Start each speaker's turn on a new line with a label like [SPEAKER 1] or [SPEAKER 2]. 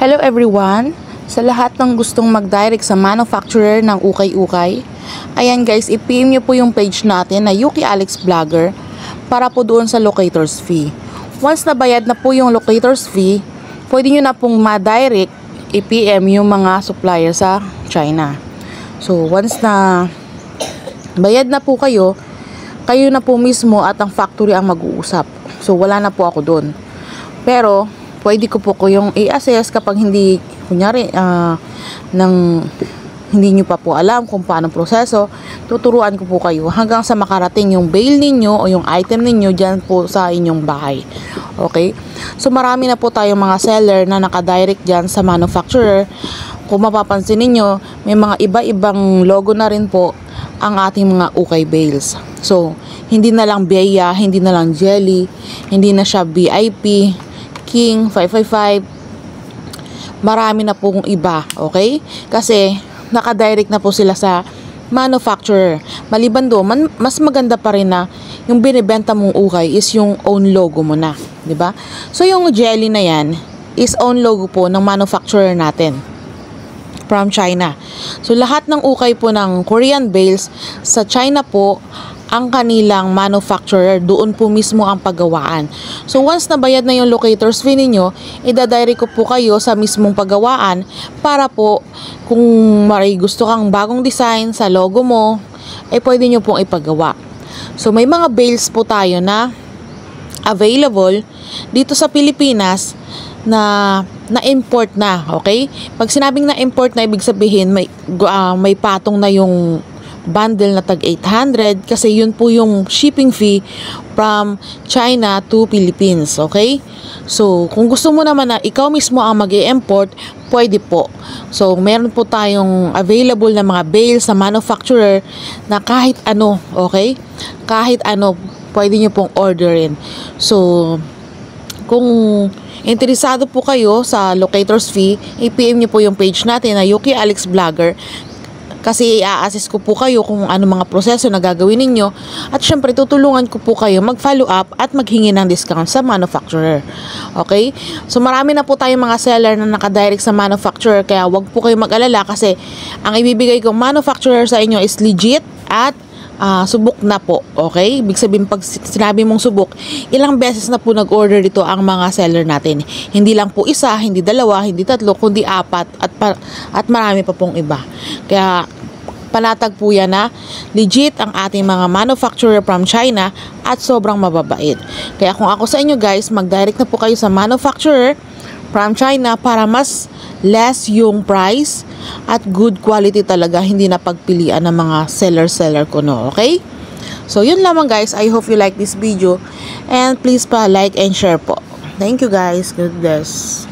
[SPEAKER 1] Hello everyone! Sa lahat ng gustong mag-direct sa manufacturer ng ukay-ukay, ayan guys, i-PM nyo po yung page natin na Yuki Alex Vlogger para po doon sa locators fee. Once na bayad na po yung locators fee, pwede nyo na pong ma-direct i-PM yung mga supplier sa China. So once na bayad na po kayo na po mismo at ang factory ang mag-uusap. So wala na po ako doon. Pero pwede ko po yung i-assess kapag hindi, kunyari, hindi nyo pa po alam kung paano proseso, tuturuan ko po kayo hanggang sa makarating yung bail ninyo o yung item ninyo dyan po sa inyong bahay. Okay? So marami na po tayong mga seller na nakadirect dyan sa manufacturer. Kung mapapansin ninyo, may mga iba-ibang logo na rin po ang ating mga ukay bales. So, hindi na lang Beya, hindi na lang Jelly, hindi na siya VIP, King, 555, marami na pong iba, okay? Kasi nakadirect na po sila sa manufacturer. Maliban doon, mas maganda pa rin na yung binibenta mong ukay is yung own logo mo na, di ba? So yung Jelly na yan is own logo po ng manufacturer natin from China. So lahat ng ukay po ng Korean bales sa China po ang kanilang manufacturer, doon po mismo ang paggawaan. So once na bayad na yung locators fee ninyo, idadirect ko po kayo sa mismong paggawaan para po kung may gusto kang bagong design sa logo mo, pwede nyo pong ipagawa. So may mga bales po tayo na available dito sa Pilipinas na import na, okay? Pag sinabing na import na, ibig sabihin may patong na yung bundle na tag 800 kasi yun po yung shipping fee from China to Philippines, okay? So, kung gusto mo naman na ikaw mismo ang mag-i-import, pwede po. So, meron po tayong available na mga bales sa manufacturer na kahit ano, okay? Kahit ano, pwede nyo pong orderin. So, kung interesado po kayo sa locators fee, i-PM nyo po yung page natin na Yuki Alex Vlogger. Kasi i-assess ko po kayo kung ano mga proseso na gagawin ninyo. At syempre, tutulungan ko po kayo mag-follow up at maghingi ng discount sa manufacturer. Okay? So, marami na po tayong mga seller na nakadirect sa manufacturer. Kaya wag po kayo mag-alala kasi ang ibibigay kong manufacturer sa inyo is legit at subok na po. Okay? Ibig sabihin, pag sinabi mong subok, ilang beses na po nag-order dito ang mga seller natin. Hindi lang po isa, hindi dalawa, hindi tatlo, kundi apat at marami pa pong iba. Kaya panatag po yan na legit ang ating mga manufacturer from China at sobrang mababait. Kaya kung ako sa inyo guys, mag-direct na po kayo sa manufacturer from China para mas less yung price at good quality talaga, hindi na pagpilian ng mga seller ko, no? Okay? So yun lamang guys, I hope you like this video and please pa like and share po. Thank you guys, God bless.